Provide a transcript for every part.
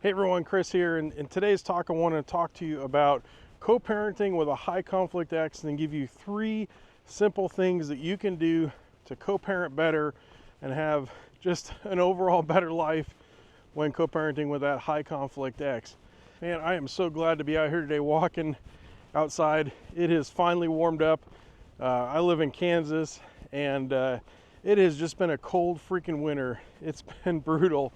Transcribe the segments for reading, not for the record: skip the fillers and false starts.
Hey everyone, Chris here. In today's talk, I want to talk to you about co-parenting with a high conflict ex and give you 3 simple things that you can do to co-parent better and have just an overall better life when co-parenting with that high conflict ex. Man, I am so glad to be out here today walking outside. It has finally warmed up. I live in Kansas and it has just been a cold freaking winter. It's been brutal.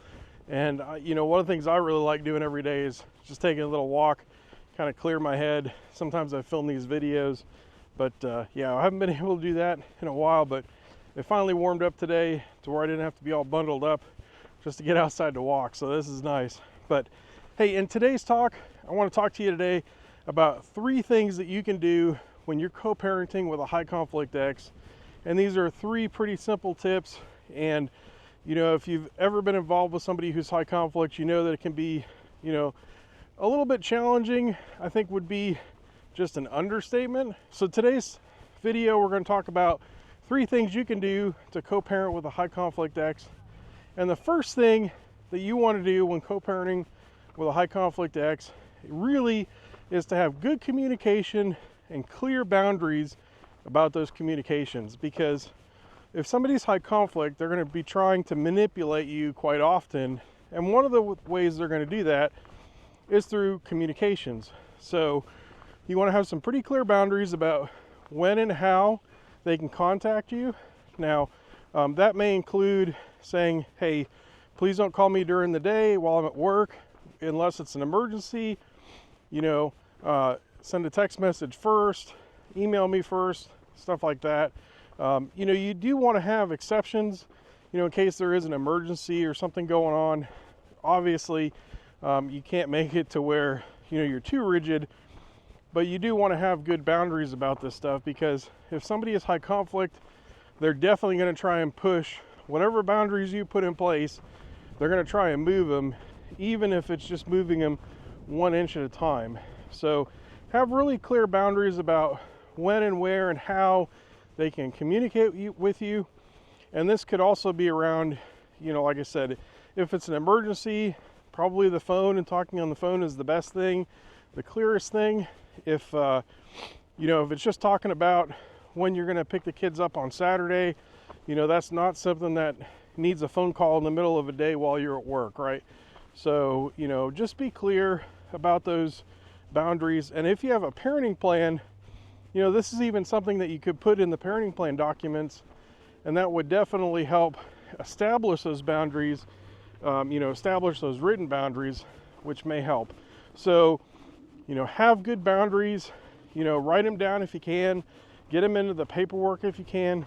And one of the things I really like doing every day is just taking a little walk, kind of clear my head. Sometimes I film these videos, but yeah, I haven't been able to do that in a while, but it finally warmed up today to where I didn't have to be all bundled up just to get outside to walk. So this is nice. But hey, in today's talk, I want to talk to you today about 3 things that you can do when you're co-parenting with a high conflict ex. And these are 3 pretty simple tips. And if you've ever been involved with somebody who's high conflict, you know that it can be, a little bit challenging, I think would be just an understatement. So today's video, we're going to talk about 3 things you can do to co-parent with a high conflict ex. And the first thing that you want to do when co-parenting with a high conflict ex really is to have good communication and clear boundaries about those communications, because if somebody's high conflict, they're going to be trying to manipulate you quite often. And one of the ways they're going to do that is through communications. So you want to have some pretty clear boundaries about when and how they can contact you. Now, that may include saying, hey, please don't call me during the day while I'm at work, unless it's an emergency. Send a text message first, email me first, stuff like that. You do want to have exceptions, in case there is an emergency or something going on. Obviously, you can't make it to where, you're too rigid, but you do want to have good boundaries about this stuff, because if somebody is high conflict, they're definitely going to try and push whatever boundaries you put in place. They're going to try and move them, even if it's just moving them 1 inch at a time. So have really clear boundaries about when and where and how they can communicate with you. And this could also be around, like I said, if it's an emergency, probably the phone and talking on the phone is the best thing, the clearest thing. If if it's just talking about when you're going to pick the kids up on Saturday, that's not something that needs a phone call in the middle of a day while you're at work, right? So, just be clear about those boundaries. And if you have a parenting plan, this is even something that you could put in the parenting plan documents, and that would definitely help establish those boundaries, establish those written boundaries, which may help. So, have good boundaries, write them down if you can, get them into the paperwork if you can,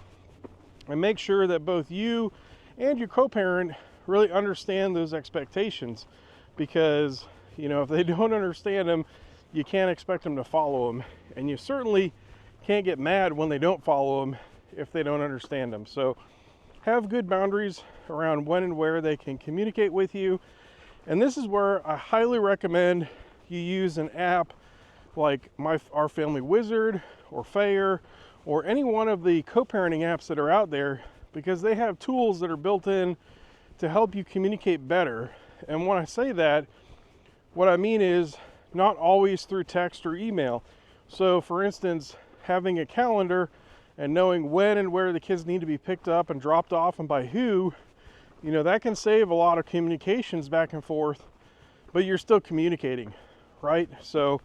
and make sure that both you and your co-parent really understand those expectations, because, if they don't understand them, you can't expect them to follow them, and you certainly can't get mad when they don't follow them if they don't understand them. So have good boundaries around when and where they can communicate with you. And this is where I highly recommend you use an app like Our Family Wizard or Fair or any one of the co-parenting apps that are out there, because they have tools that are built in to help you communicate better. And when I say that, what I mean is not always through text or email. So for instance, having a calendar and knowing when and where the kids need to be picked up and dropped off and by who, that can save a lot of communications back and forth, but you're still communicating, right? So,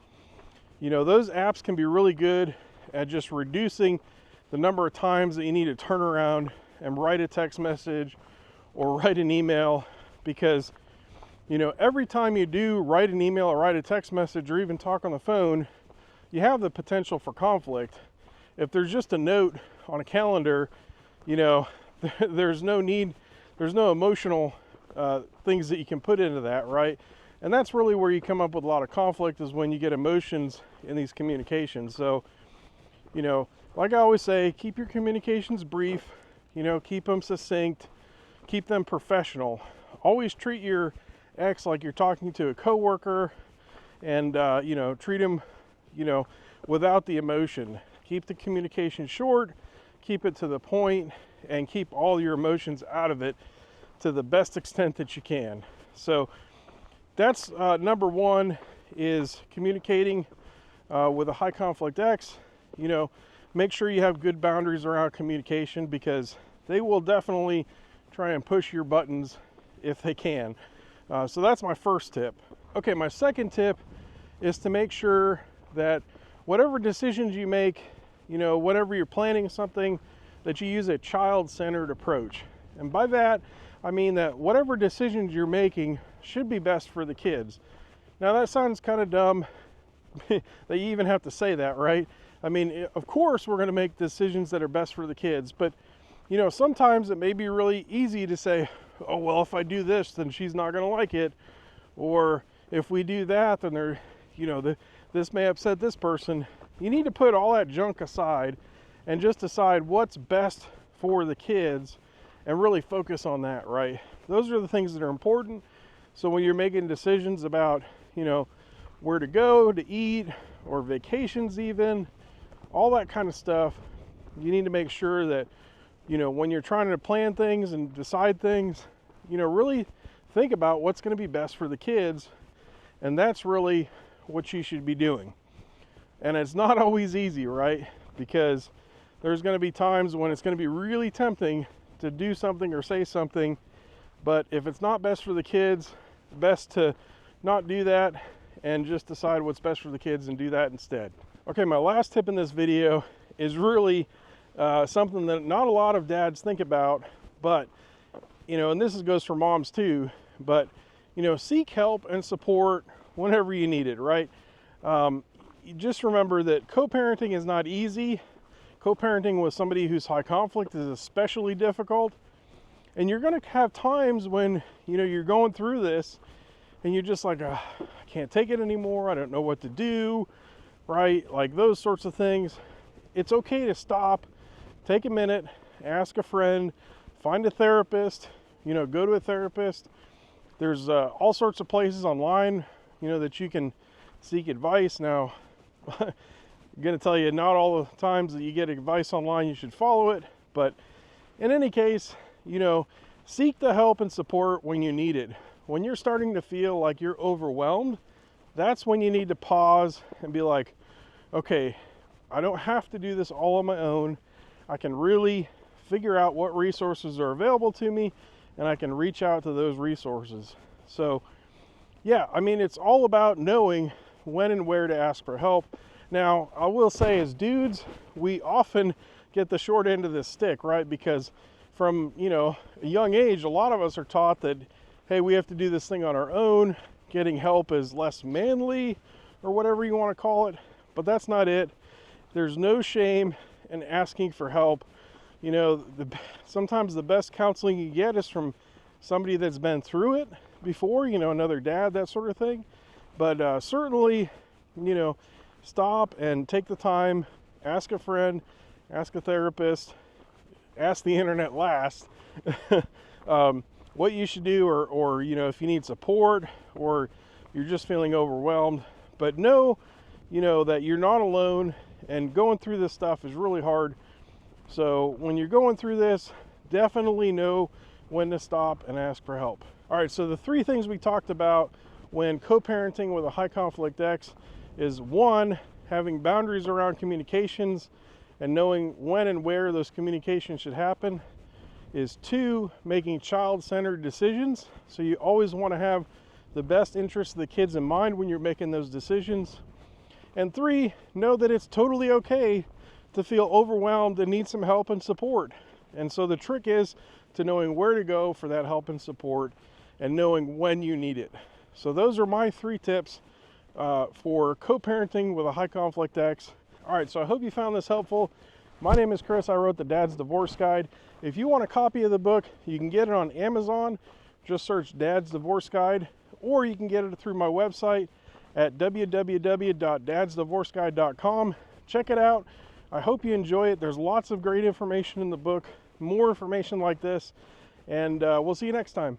those apps can be really good at just reducing the number of times that you need to turn around and write a text message or write an email, because every time you do write an email or write a text message or even talk on the phone, you have the potential for conflict. If there's just a note on a calendar, there's no emotional things that you can put into that, right? And that's really where you come up with a lot of conflict, is when you get emotions in these communications. So, like I always say, keep your communications brief, keep them succinct, keep them professional. Always treat your ex like you're talking to a coworker, and treat him without the emotion. Keep the communication short, keep it to the point, and keep all your emotions out of it to the best extent that you can. So that's number one, is communicating with a high conflict ex. You know, make sure you have good boundaries around communication, because they will definitely try and push your buttons if they can. So that's my first tip. Okay, my second tip is to make sure that whatever decisions you make, you know, whenever you're planning something, that you use a child-centered approach. And by that, I mean that whatever decisions you're making should be best for the kids. Now that sounds kind of dumb that you even have to say that, right? I mean, of course we're going to make decisions that are best for the kids, but you know, sometimes it may be really easy to say, oh, well, if I do this, then she's not going to like it. Or if we do that, then they're, you know, this may upset this person. You need to put all that junk aside and just decide what's best for the kids and really focus on that, right? Those are the things that are important. So when you're making decisions about, you know, where to go to eat, or vacations even, all that kind of stuff, you need to make sure that, you know, when you're trying to plan things and decide things, you know, really think about what's going to be best for the kids. And that's really what you should be doing. And it's not always easy, right? Because there's going to be times when it's going to be really tempting to do something or say something, but if it's not best for the kids, best to not do that and just decide what's best for the kids and do that instead. Okay, my last tip in this video is really something that not a lot of dads think about, but, you know, and this goes for moms too, but, you know, seek help and support whenever you need it, right? You just remember that co-parenting is not easy. Co-parenting with somebody who's high conflict is especially difficult. And you're going to have times when, you know, you're going through this and you're just like, I can't take it anymore. I don't know what to do, right? Like those sorts of things. It's okay to stop, take a minute, ask a friend, find a therapist, you know, go to a therapist. There's all sorts of places online, you know, that you can seek advice. Now, I'm going to tell you, not all the times that you get advice online you should follow it, but in any case, you know, seek the help and support when you need it. When you're starting to feel like you're overwhelmed, that's when you need to pause and be like, okay, I don't have to do this all on my own. I can really figure out what resources are available to me, and I can reach out to those resources. So yeah, I mean, it's all about knowing when and where to ask for help. Now, I will say, as dudes, we often get the short end of the stick, right? Because from, you know, a young age, a lot of us are taught that, hey, we have to do this thing on our own. Getting help is less manly, or whatever you want to call it. But that's not it. There's no shame in asking for help. You know, sometimes the best counseling you get is from somebody that's been through it before, you know, another dad, that sort of thing. But certainly, you know, stop and take the time, ask a friend, ask a therapist, ask the internet last, what you should do, or, you know, if you need support or you're just feeling overwhelmed. But know, you know, that you're not alone, and going through this stuff is really hard. So when you're going through this, definitely know when to stop and ask for help. All right, so the three things we talked about when co-parenting with a high conflict ex is: one, having boundaries around communications and knowing when and where those communications should happen; is two, making child-centered decisions. So you always want to have the best interest of the kids in mind when you're making those decisions. And three, know that it's totally okay to feel overwhelmed and need some help and support. And so the trick is to knowing where to go for that help and support, and knowing when you need it. So those are my three tips for co-parenting with a high conflict ex. All right, so I hope you found this helpful. My name is Chris. I wrote the Dad's Divorce Guide. If you want a copy of the book, you can get it on Amazon. Just search Dad's Divorce Guide, or you can get it through my website at www.dadsdivorceguide.com. Check it out. I hope you enjoy it. There's lots of great information in the book, more information like this, and we'll see you next time.